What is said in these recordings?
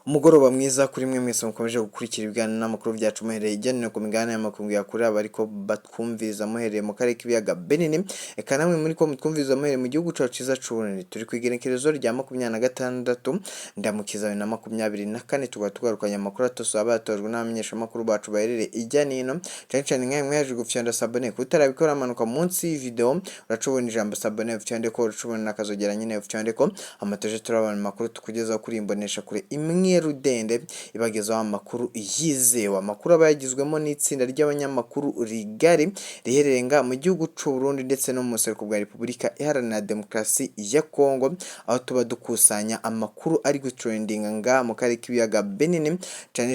Umugoroba mwiza kuri mwe mwese mukomeje gukurikira ibiganiro n'amakuru byacu muhereye ijyanira ku migabane y'amakuru yakurira abariko batwumviriza muhereye mu karere k'ibiyaga Benini, eka namwe muri ko mutwumviriza muhereye mu gihugu cacu ciza c'u Burundi. Turi kwigerekerezo rya 26 ndamukiza 2024, tukaba tugarukanye amakuru atose abatojwe n'abamenyesha makuru bacu baherereye ijyanino cyane nkaye mwaje gufyanda sabone kutarabikora amanuka munsi y'video uracubona ijambo sabone ufyande ko uracubona nakazogera nyine ufyande ko amatoje turabana amakuru tukugeza kuri imbonesha kure imwe rudende ibagezaho amakuru yizewe, amakuru aba yagizwemo n'itsinda ry'abanyamakuru rigari rihererenga mu gihugu c'u Burundi ndetse no mu museruko bwa Repubulika Iharanira Demokarasi ya Kongo, aho tuba dukusanya amakuru ari gutrendinga nga mu karere k'ibiyaga Benini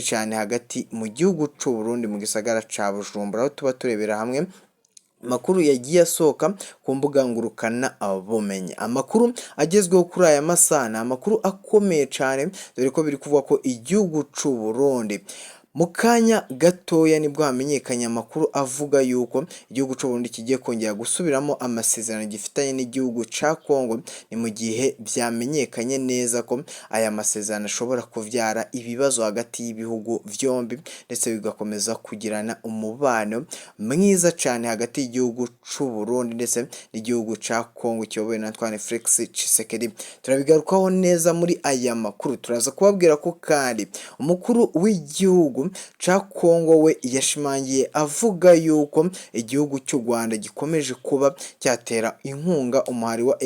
cyane hagati mu gihugu c'u Burundi mu gisagara ca Bujumbura, aho tuba turebera hamwe makuru yagiye asohoka ku mbuga ngurukana bumenyi. Amakuru agezweho kuri aya masana, amakuru akomeye cyane dore ko biri kuvuga ko igihugu c'u Burundi mu kanya gatoya nibwo hamenyekanye amakuru avuga yuko igihugu c'u Burundi kigiye kongera gusubiramo amasezerano gifitanye n'igihugu ca Kongo, ni mu gihe byamenyekanye neza ko aya masezerano ashobora kuvyara ibibazo hagati y'ibihugu vyombi ndetse bigakomeza kugirana umubano mwiza cyane hagati y'igihugu c'u Burundi ndetse n'igihugu ca Kongo kiyobowe na Antoine Felix Tshisekedi. Turabigarukaho neza muri aya makuru, turaza kubabwira ko kandi umukuru w'igihugu ca Kongo we yashimangiye avuga yuko igihugu cy'u Rwanda gikomeje kuba cyatera inkunga umuhari wa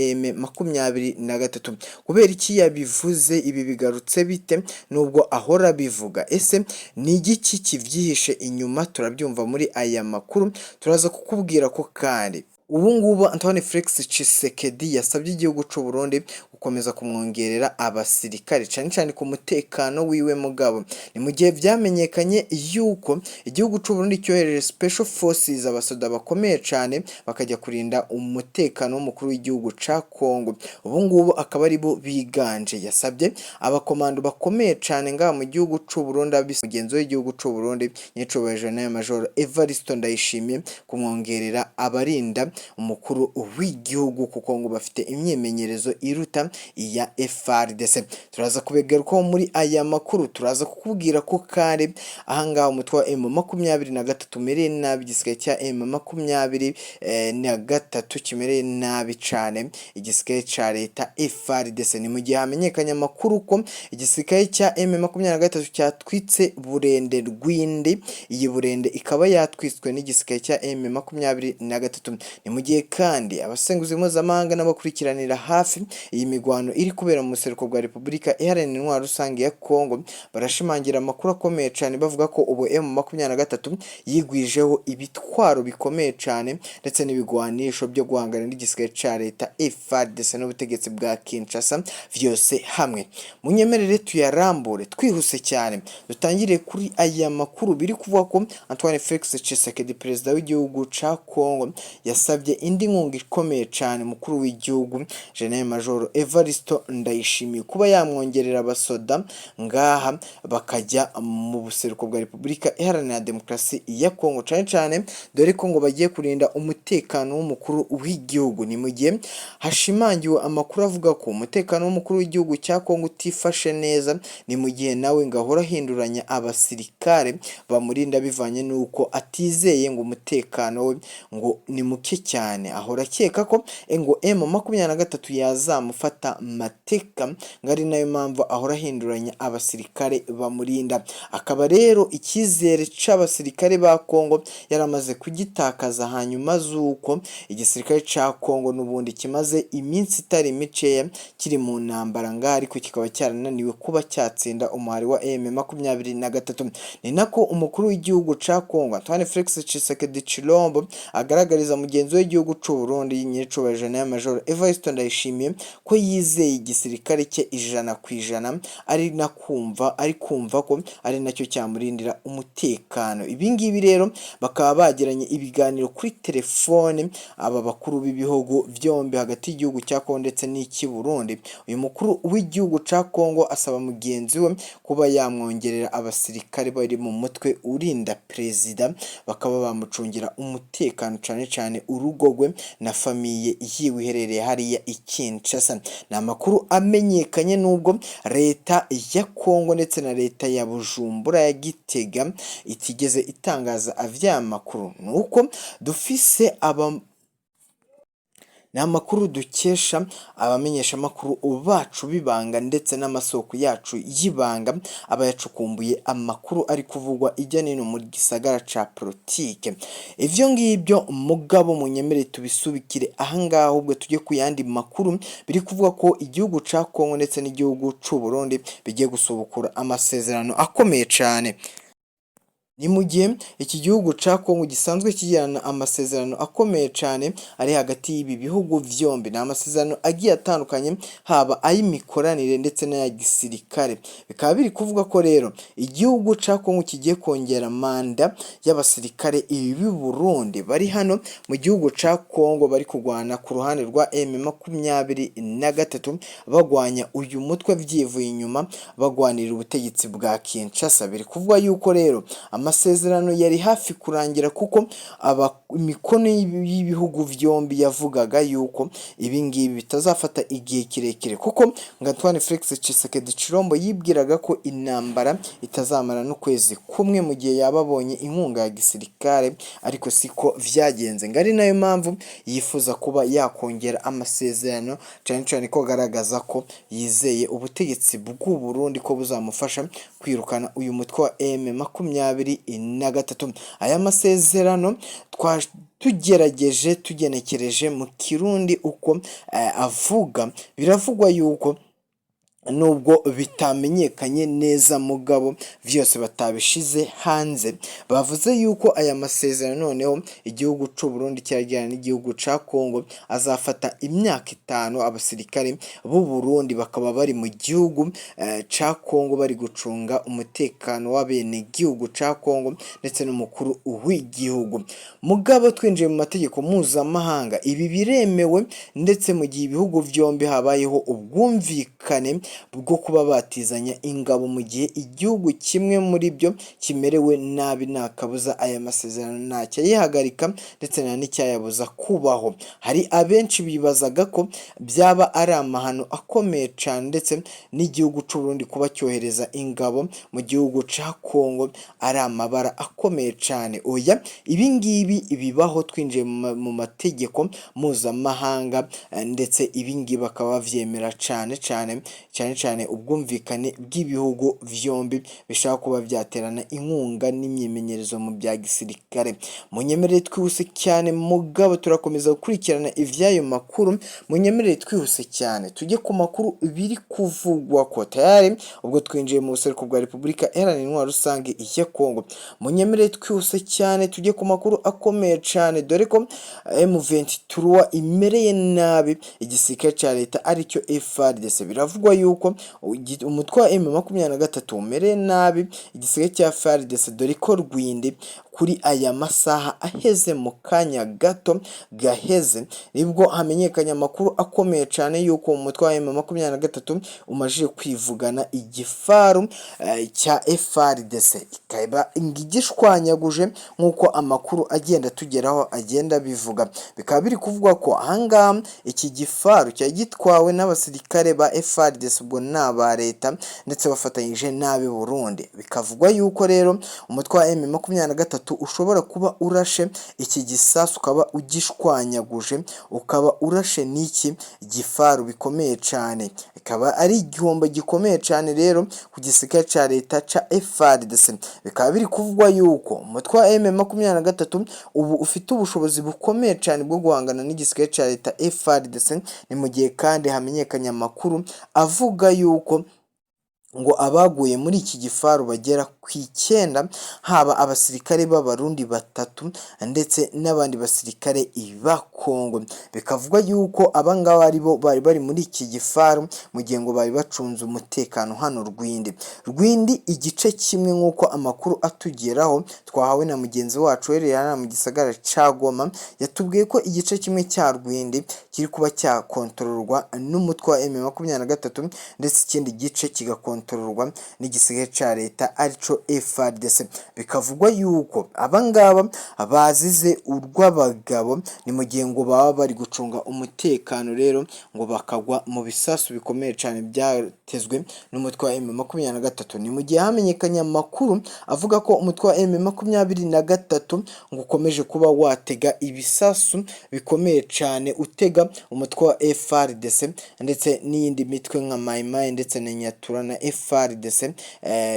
M23. Kubera iki yabivuze, ibi bigarutse bite nubwo ahora bivuga? Ese ni igiki kivyihishe inyuma? Turabyumva muri aya makuru, turaza kukubwira ko kandi ubu ngubu Antoine Felix Tshisekedi yasabye igihugu c'u Burundi gukomeza kumwongerera abasirikare cyane ku mutekano wiwe mugabo. Ni mu gihe byamenyekanye yuko igihugu c'u Burundi cyohereje special forces abasoda bakomeye cyane bakajya kurinda umutekano w'umukuru w'igihugu ca Kongo. Ubu ngubu akaba ari bo biganje, yasabye abakomando bakomeye cyane ngaha mu gihugu c'u Burundi mugenzi w'igihugu c'u Burundi Nyicobaje General Major Evariste Ndayishimiye kumwongerera abarinda umukuru w'igihugu kuko ngo bafite imyemenyerezo iruta iya FARDC. Turaza kubegarukaho muri aya makuru, turaza kukubwira ko kare ahangaha umutwe wa M23 mereye nabi, igisirikare cya M23 kimereye nabi cyane igisirikare ca leta FARDC. Ni mu gihe hamenyekanye amakuru ko igisirikare cya M23 cyatwitse Burende Rwindi, iyi Burende ikaba yatwiswe n'igisirikare cya M23. Ni mu gihe kandi abasenguzi mpuzamahanga n'abakurikiranira hafi iyi migwano iri kubera mu museruko bwa Repubulika Iharanira Intwaro Rusange ya Kongo barashimangira amakuru akomeye cyane bavuga ko ubu M23 yigwijeho ibitwaro bikomeye cyane ndetse n'ibigwanisho byo guhangana n'igisirikare ca leta FARDC n'ubutegetsi bwa Kinshasa vyose hamwe. Munyemerere tuyarambure twihuse cyane, dutangire kuri aya makuru biri kuvuga ko Antoine Felix Tshisekedi perezida w'igihugu ca Kongo yasabye indi nkunga ikomeye cyane mukuru w'igihugu General Major Evariste Ndayishimiye kuba yamwongerera abasoda ngaha bakajya mu buseruko bwa Repubulika Iharanira Demokarasi ya Kongo cyane dore ko ngo bagiye kurinda umutekano w'umukuru w'igihugu. Ni mu gihe hashimangiwe amakuru avuga ko umutekano w'umukuru w'igihugu cya Kongo utifashe neza, ni mu gihe nawe ngahora hinduranya abasirikare bamurinda bivanye nuko atizeye ngo umutekano we ngo ni muke cyane, ahora akeka ko ngo M23 yazamufata mateka, ngari nayo mpamvu ahora ahinduranya abasirikare bamurinda. Akaba rero icyizere c'abasirikare ba Kongo yaramaze kugitakaza hanyuma zuko igisirikare ca Kongo n'ubundi kimaze iminsi itari miceya kiri mu ntambara ngaha, ariko kikaba cyarananiwe kuba cyatsinda umuhari wa M23. Ni nako umukuru w'igihugu ca Kongo Antoine Felix Tshisekedi Chilombo agaragariza mugenzi w'igihugu c'u Burundi Nyicobaje General Major Evariste Ndayishimiye ko yizeye igisirikare cye 100% ari kumva ko ari nacyo cyamurindira umutekano. Ibi ngibi rero bakaba bagiranye ibiganiro kuri telefone aba bakuru b'ibihugu byombi hagati y'igihugu cya Kongo ndetse n'iki Burundi. Uyu mukuru w'igihugu ca Kongo asaba mugenzi we kuba yamwongerera abasirikare bari mu mutwe urinda perezida, bakaba bamucungira umutekano cyane urugo rwe na famiye yiwe iherereye hariya i Kinshasa. ni amakuru amenyekanye nubwo leta ya Kongo ndetse na leta ya Bujumbura ya Gitega itigeze itangaza avya makuru. Nuko dufise ni amakuru dukesha abamenyesha amakuru bacu bibanga ndetse n'amasoko yacu y'ibanga aba yacukumbuye amakuru ari kuvugwa ijya nino mu gisagara ca politike. Ivyo ngibyo mugabo munyemere tubisubikire ahangaha, ahubwo tujye ku yandi makuru biri kuvuga ko igihugu ca Kongo ndetse n'igihugu c'u Burundi bigiye gusubukura amasezerano akomeye cane. Ni mu gihe iki gihugu ca Kongo gisanzwe kigirana amasezerano akomeye cyane ari hagati y'ibi bihugu vyombi. Ni amasezerano agiye atandukanye, haba ay'imikoranire ndetse n'aya gisirikare. Bikaba biri kuvuga ko rero igihugu ca Kongo kigiye kongera manda y'abasirikare ibi Burundi bari hano mu gihugu ca Kongo bari kugwana ku ruhande rwa M23 bagwanya uyu mutwe vyivuye inyuma bagwanira ubutegetsi bwa Kinshasa. Biri kuvuga yuko rero amasezerano yari hafi kurangira kuko imikono y'ibihugu vyombi yavugaga yuko ibi ngibi bitazafata igihe kirekire, kuko Antoine Felix Tshisekedi Chilombo yibwiraga ko intambara itazamara n'ukwezi kumwe mu gihe yababonye inkunga ya gisirikare, ariko siko vyagenze. Ngari nayo mpamvu yifuza kuba yakongera amasezerano cyane ko garagaza ko yizeye ubutegetsi bw'u Burundi ko buzamufasha kwirukana uyu mutwe wa M23. Aya masezerano tugerageje tugenekereje mu Kirundi uko avuga, biravugwa yuko nubwo bitamenyekanye neza mugabo vyose batabishize hanze, bavuze yuko aya masezerano noneho igihugu c'u Burundi cyagirana n'igihugu ca Kongo azafata imyaka 5 abasirikare b'u Burundi bakaba bari mu gihugu ca Kongo bari gucunga umutekano w'abene igihugu ca Kongo ndetse n'umukuru w'igihugu. Mugabo twinjiye mu mategeko mpuzamahanga ibi biremewe, ndetse mu gihe ibihugu vyombi habayeho ubwumvikane bwo kuba batizanya ingabo mu gihe igihugu kimwe muri byo kimerewe nabi, nakabuza aya masezerano ntacyo yihagarika ndetse na n'icyayabuza kubaho. Hari abenshi bibazaga ko byaba ari amahano akomeye cyane ndetse n'igihugu c'u Burundi kuba cyohereza ingabo mu gihugu ca Kongo ari amabara akomeye cyane. Oya, ibi ngibi bibaho twinjiye mu mategeko mpuzamahanga, ndetse ibi ngibi bakaba bavyemera cyane ubwumvikane bw'ibihugu vyombi bishaka kuba byaterana inkunga n'imyimenyerezo mu bya gisirikare. Munyemerere twihuse cyane mugabo turakomeza gukurikirana ivyayo makuru. Munyemerere twihuse cyane tujye ku makuru biri kuvugwa ko tayari ubwo twinjiye mu buseruko bwa Repubulika Iharanira Intwaro Rusange ya Kongo. Munyemerere twihuse cyane tujye ku makuru akomeye cyane, dore ko M23 imereye nabi igisirikare cya leta aricyo FARDC. Biravugwa yuko umutwe wa M23 umereye nabi igisirikare cya FARDC, dore ko Rwindi kuri aya masaha aheze mu kanya gato gaheze nibwo hamenyekanye amakuru akomeye cyane yuko umutwe wa M23 umajije kwivugana igifaru cya FARDC, ikaba ingigishwanyaguje nk'uko amakuru agenda tugeraho agenda bivuga. Bikaba biri kuvuga ko ahangaha iki gifaru cya gitwawe n'abasirikare ba FARDC ubwo n'aba leta ndetse bafatanyije nabi Burundi. Bikavugwa yuko rero umutwe wa M23 ushobora kuba urashe iki gisasu ukaba ugishwanyaguje, ukaba urashe n'iki gifaru bikomeye cyane. Ikaba ari igihombo gikomeye cyane rero ku gisirikare cya leta ca FARDC. Bikaba biri kuvugwa yuko umutwe wa M23 ubu ufite ubushobozi bukomeye cyane bwo guhangana n'igisirikare cya leta FARDC. Ni mu gihe kandi hamenyekanye amakuru avuga yuko ngo abaguye muri iki gifaru bagera ku 9, haba abasirikare b'abarundi 3 ndetse n'abandi basirikare ba Kongo. Bikavugwa yuko abangaba aribo bari muri iki gifaru mu gihe ngo bari bacunze umutekano hano Rwindi igice kimwe nk'uko amakuru atugeraho twahawe na mugenzi wacu werera mu gisagara ca Goma, yatubwiye ko igice kimwe cya Rwindi kiri kuba cyakontororwa n'umutwe wa M23 ndetse ikindi gice kigakontororwa n'igisirikare cya leta arico ibigwanisho FARDC. Bikavugwa yuko abangaba bazize urw'abagabo, ni mu gihe ngo baba bari gucunga umutekano rero ngo bakagwa mu bisasu bikomeye cyane byatezwe n'umutwe wa M23. Ni mu gihe hamenyekanye amakuru avuga ko umutwe wa M23 ngo ukomeje kuba watega ibisasu bikomeye cyane, utega umutwe wa FARDC ndetse n'iyindi mitwe nka Mai Mai ndetse na Nyatura na FARDC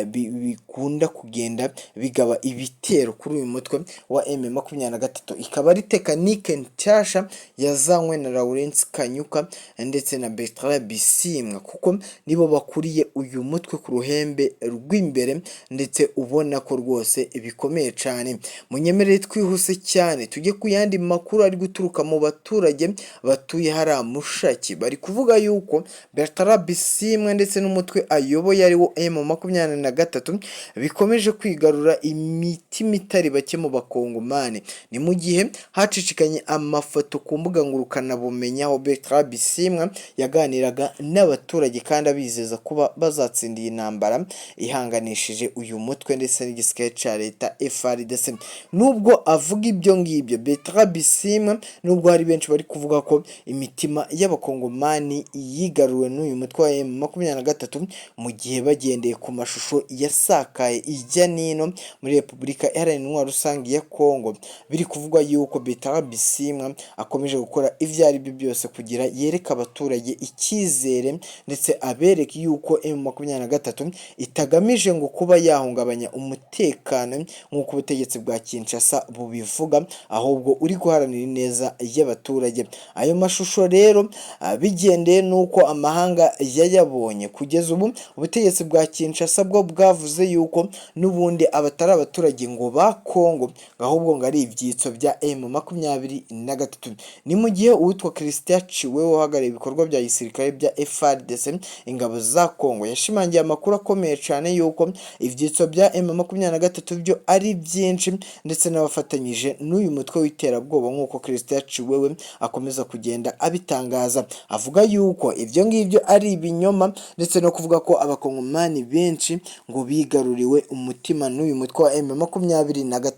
bikunda kugenda bigaba ibitero kuri uyu mutwe wa M23. Ikaba ari tekanike nshyashya yazanywe na Lawrence Kanyuka ndetse na Bertrand Bisimwa, kuko nibo bakuriye uyu mutwe ku ruhembe rw'imbere, ndetse ubona ko rwose bikomeye cyane. Munyemerere twihuse cyane tujye ku yandi makuru ari guturuka mu baturage batuye hariya Mushaki. Bari kuvuga yuko Bertrand Bisimwa ndetse n'umutwe ayoboye ariwo M23 bikomeje kwigarura imitima itari bake mu bakongomani. Ni mu gihe hacicikanye amafoto ku mbuga ngurukanabumenyi aho Bertrand Bisimwa yaganiraga n'abaturage kandi abizeza kuba bazatsindiye intambara ihanganishije uyu mutwe ndetse n'igisirikare cya leta FARDC. Nubwo avuga ibyo ngibyo Bertrand Bisimwa, nubwo hari benshi bari kuvuga ko imitima y'abakongomani yigaruwe n'uyu mutwe wa M23, mu gihe bagendeye ku mashusho yasakaye ijya nino muri Repubulika Iharanira Intwaro Rusange ya Kongo, biri kuvugwa yuko Bertrand Bisimwa akomeje gukora ibyo ari byo byose kugira yereka abaturage icyizere ndetse abereke yuko M23 itagamije ngo kuba yahungabanya umutekano nk'uko ubutegetsi bwa Kinshasa bubivuga, ahubwo uri guharanira ineza y'abaturage. Ayo mashusho rero bigendeye nuko amahanga yayabonye, kugeza ubu ubutegetsi bwa Kinshasa bwo bwavuze yuko n'ubundi abatari abaturage ngo ba Kongo, ahubwo ngo ari ibyitso bya M23. Ni mu gihe uwitwa Christian Chiwewe uhagarariye ibikorwa bya gisirikare bya FARDC ingabo za Kongo yashimangiye amakuru akomeye cyane yuko ibyitso bya M23 byo ari byinshi ndetse n'abafatanyije n'uyu mutwe w'iterabwoba, nk'uko Christian Chiwewe akomeza kugenda abitangaza. Avuga yuko ibyo ngibyo ari ibinyoma ndetse no kuvuga ko abakongomani benshi ngo bigaruriwe umutima n'uyu mutwe wa M23.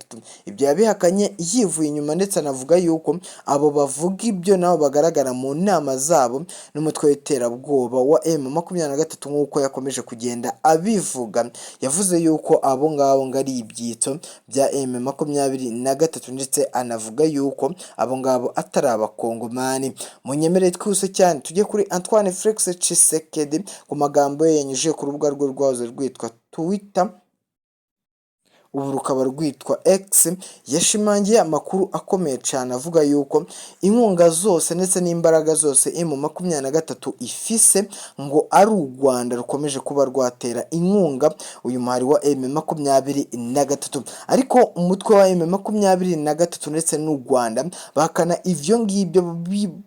Ibyo yabihakanye yivuye inyuma, ndetse anavuga yuko abo bavuga ibyo nabo bagaragara mu nama zabo n'umutwe w'iterabwoba wa M23 nk'uko yakomeje kugenda abivuga. Yavuze yuko abo ngabo ngo ari ibyitso bya M23 ndetse anavuga yuko abo ngabo atari abakongomani. Munyemerere twihuse cyane tujye kuri Antoine Felix Tshisekedi ku magambo ye yanyujije ku rubuga rwe rwahoze rwitwa Twitter, ubu rukaba rwitwa X. Yashimangiye amakuru akomeye cyane avuga yuko inkunga zose ndetse n'imbaraga zose M23 ifise ngo ari u Rwanda rukomeje kuba rwatera inkunga uyu muhari wa M23, ariko umutwe wa M23 ndetse n'u Rwanda bakana ivyo ngibyo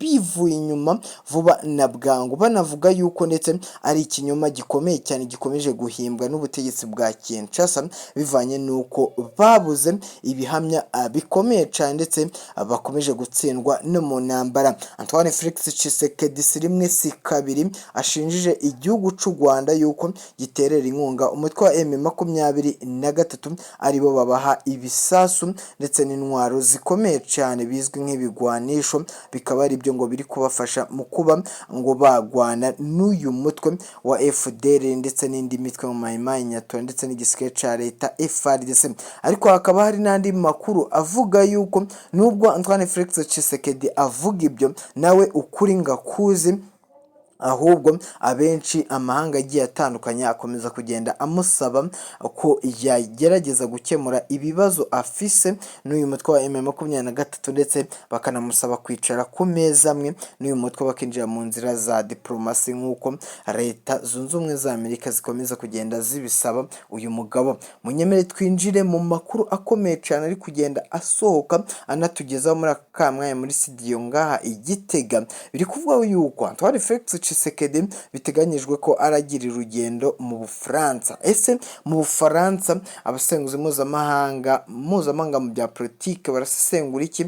bivuye inyuma vuba na bwangu, banavuga yuko ndetse ari ikinyoma gikomeye cyane gikomeje guhimbwa n'ubutegetsi bwa Kinshasa bivanye nuko babuze ibihamya bikomeye cyane ndetse bakomeje gutsindwa no mu ntambara. Antoine Felix Tshisekedi si rimwe si kabiri ashinjije igihugu cy'u Rwanda yuko giterera inkunga umutwe wa M23 aribo babaha ibisasu ndetse n'intwaro zikomeye cyane bizwi nk'ibigwanisho, bikaba ari byo ngo biri kubafasha mu kuba ngo bagwana n'uyu mutwe wa FDL ndetse n'indi mitwe mu Mai Mai, Nyatura ndetse n'igisirikare cya leta FARDC. Ariko hakaba hari n'andi makuru avuga yuko nubwo Antoine Felix Tshisekedi avuga ibyo nawe ukuri ngakuzi, ahubwo abenshi amahanga agiye atandukanye akomeza kugenda amusaba ko yagerageza gukemura ibibazo afise n'uyu mutwe wa M23 ndetse bakanamusaba kwicara ku meza amwe n'uyu mutwe bakinjira mu nzira za diplomasi nk'uko leta zunze ubumwe za Amerika zikomeza kugenda zibisaba uyu mugabo. Munyemere twinjire mu makuru akomeye cyane ari kugenda asohoka anatugezaho muri aka mwanya muri studio ngaha i Gitega. Biri kuvuga yuko Antoine Felix Tshisekedi biteganyijwe ko aragira urugendo mu Bufaransa. Ese mu Bufaransa abasenguzi mpuzamahanga mu bya politike barasesengura iki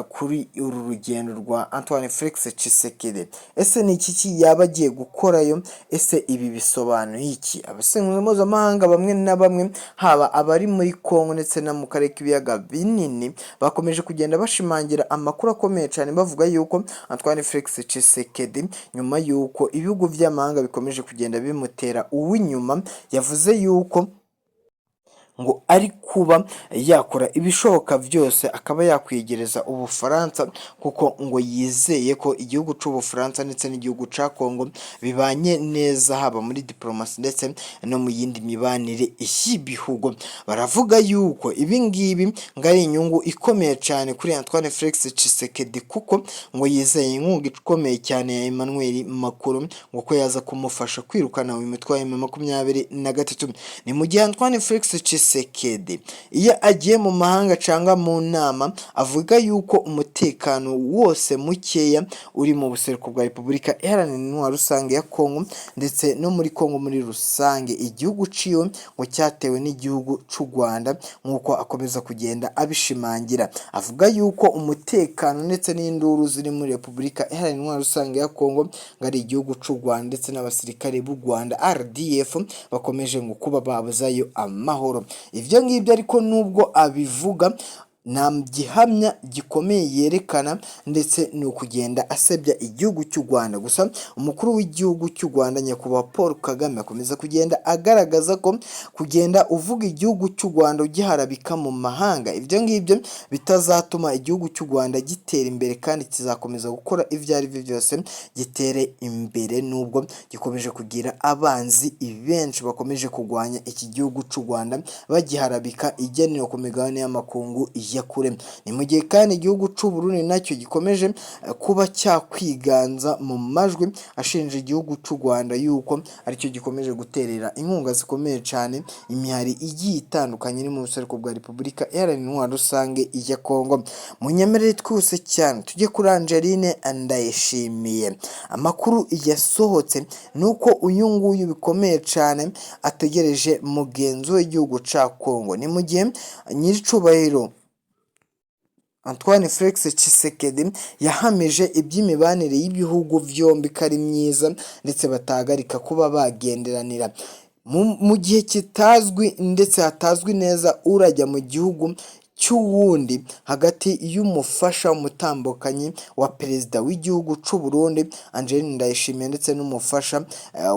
kuri uru rugendo rwa Antoine Felix Tshisekedi? Ese ni iki yaba agiye gukorayo? Ese ibi bisobanuye iki? Abasenguzi mpuzamahanga bamwe na bamwe, haba abari muri Kongo ndetse no mu karere k'ibiyaga binini, bakomeje kugenda bashimangira amakuru akomeye cyane bavuga yuko Antoine Felix Tshisekedi, nyuma yuko ibihugu by'amahanga bikomeje kugenda bimutera uw'inyuma, yavuze yuko ngo ari kuba yakora ibishoboka byose akaba yakwegereza Ubufaransa, kuko ngo yizeye ko igihugu cy'Ubufaransa ndetse n'igihugu cya Kongo bibanye neza, haba muri diplomasi ndetse no mu yindi mibanire y'ibihugu. Baravuga yuko ibi ngibi ngo ari inyungu ikomeye cyane kuri Antoine Felix Tshisekedi, kuko ngo yizeye inkunga ikomeye cyane ya Emmanuel Macron ngo ko yaza kumufasha kwirukana uyu mutwe wa M23. Ni mu gihe Antoine Felix Tshisekedi iyo agiye mu mahanga cyangwa mu nama, avuga yuko umutekano wose mukeya uri mu buseruko bwa Repubulika Iharanira Intwaro Rusange ya Kongo ndetse no muri Kongo muri rusange, igihugu ciwe ngo cyatewe n'igihugu cy'u Rwanda, nk'uko akomeza kugenda abishimangira. Avuga yuko umutekano ndetse n'induru ziri muri Repubulika Iharanira Intwaro Rusange ya Kongo ngo ari igihugu cy'u Rwanda ndetse n'abasirikare b'u Rwanda RDF bakomeje ngo kuba babuzayo amahoro. Ivyo ngibyo ariko nubwo abivuga nta gihamya gikomeye yerekana, ndetse ni ukugenda asebya igihugu cy'u Rwanda. Gusa umukuru w'igihugu cy'u Rwanda nyakubahwa Paul Kagame akomeza kugenda agaragaza ko kugenda uvuga igihugu cy'u Rwanda ugiharabika mu mahanga, ibyo ngibyo bitazatuma igihugu cy'u Rwanda gitera imbere, kandi kizakomeza gukora ibyo ari byo byose gitere imbere, nubwo gikomeje kugira abanzi benshi bakomeje kurwanya iki gihugu cy'u Rwanda bagiharabika igenero ku migabane y'amakungu ya kure. Ni mu gihe kandi igihugu cy'u Burundi nacyo gikomeje kuba cyakwiganza mu majwi ashinja igihugu cy'u Rwanda yuko aricyo gikomeje guterera inkunga zikomeye cyane imihari igiye itandukanye iri mu buseruko bwa Repubulika Iharanira Intwaro Rusange ya Kongo. Munyemerere twose cyane tujye kuri Angeline Ndayishimiye. Amakuru yasohotse nuko uyu nguyu bikomeye cyane ategereje mugenzi w'igihugu cya Kongo. Ni mu gihe nyiricubahiro Antoine Felix Tshisekedi yahamije iby'imibanire y'ibihugu byombi ko ari myiza, ndetse batahagarika kuba bagenderanira mu gihe kitazwi, ndetse hatazwi neza urajya mu gihugu cy'uwundi hagati y'umufasha umutambukanyi wa perezida w'igihugu cy'u Burundi Angeline Ndayishimiye ndetse n'umufasha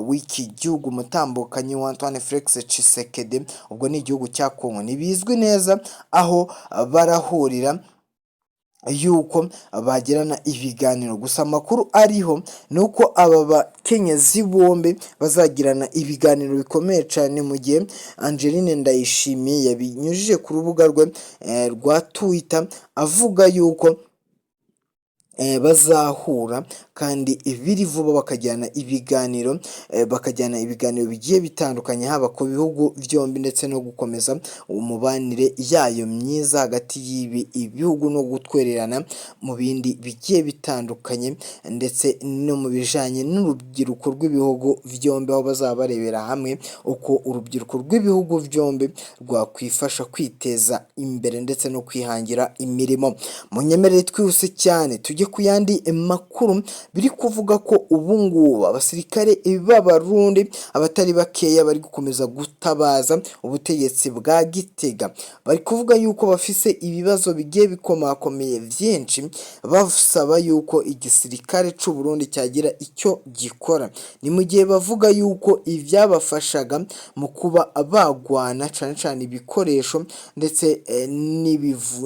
w'iki gihugu umutambukanyi wa Antoine Felix Tshisekedi, ubwo ni igihugu cya Kongo. Ntibizwi neza aho barahurira yuko bagirana ibiganiro, gusa amakuru ariho nuko aba bakenyezi bombi bazagirana ibiganiro bikomeye cyane, mu gihe Angeline Ndayishimiye yabinyujije ku rubuga rwe rwa Twitter avuga yuko bazahura kandi ibiri vuba bakajyana ibiganiro bigiye bitandukanye, haba ku bihugu byombi ndetse no gukomeza umubanire yayo myiza hagati y'ibi ibihugu no gutwererana mu bindi bigiye bitandukanye, ndetse no mu bijanye n'urubyiruko rw'ibihugu byombi, aho bazaba barebera hamwe uko urubyiruko rw'ibihugu byombi rwakwifasha kwiteza imbere ndetse no kwihangira imirimo. Munyemerere twihuse cyane tujye ku yandi makuru biri kuvuga ko ubu ngubu abasirikare b'Abarundi abatari bakeya bari gukomeza gutabaza ubutegetsi bwa Gitega. Bari kuvuga yuko bafise ibibazo bigiye bikomakomeye byinshi, basaba yuko igisirikare cy'u Burundi cyagira icyo gikora. Ni mu gihe bavuga yuko ibyabafashaga mu kuba bagwana cyane cyane ibikoresho ndetse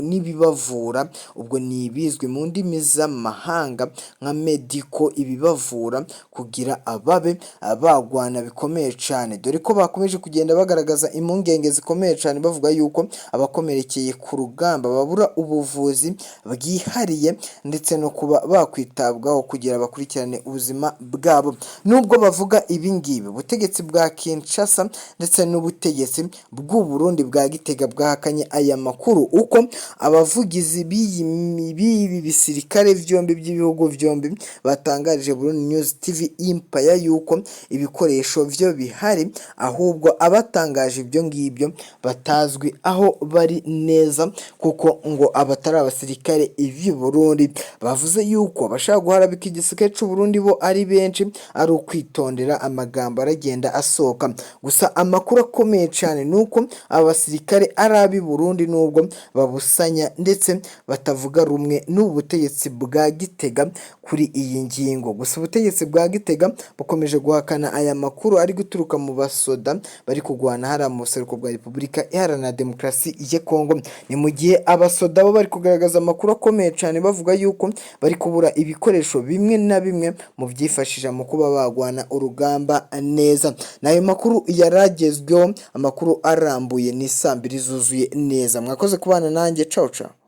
n'ibibavura, ubwo ni ibizwi mu ndimi z'amahanga nka mediko, ibibavura kugira ababe bagwana bikomeye cyane, dore ko bakomeje kugenda bagaragaza impungenge zikomeye cyane bavuga yuko abakomerekeye ku rugamba babura ubuvuzi bwihariye ndetse no kuba bakwitabwaho kugira bakurikirane ubuzima bwabo. Nubwo bavuga ibi ngibi, ubutegetsi bwa Kinshasa ndetse n'ubutegetsi bw'u Burundi bwa Gitega bwahakanye aya makuru, uko abavugizi b'ibi bisirikare vyombi by'ibihugu vyombi batangarije Burundi News TV Empire yuko ibikoresho vyo bihari, ahubwo abatangaje ibyo ngibyo batazwi aho bari neza, kuko ngo abatari abasirikare ivy'i Burundi bavuze yuko bashaka guharabika igisirikare c'u Burundi bo ari benshi, ari ukwitondera amagambo aragenda asohoka. Gusa amakuru akomeye cyane nuko abasirikare ari ab'i Burundi nubwo babusanya ndetse batavuga rumwe n'ubutegetsi bwa Gitega kuri iyi ngingo. Gusa ubutegetsi bwa Gitega bukomeje guhakana aya makuru ari guturuka mu basoda bari kugwana hariya mu buseruko bwa Repubulika Iharanira Demokarasi ya Kongo. Ni mu gihe abasoda bo bari kugaragaza amakuru akomeye cyane bavuga yuko bari kubura ibikoresho bimwe na bimwe mu byifashisha mu kuba bagwana urugamba neza. Nayo makuru yaragezweho, amakuru arambuye ni saa 2 zuzuye neza. Mwakoze kubana nanjye, ciao ciao.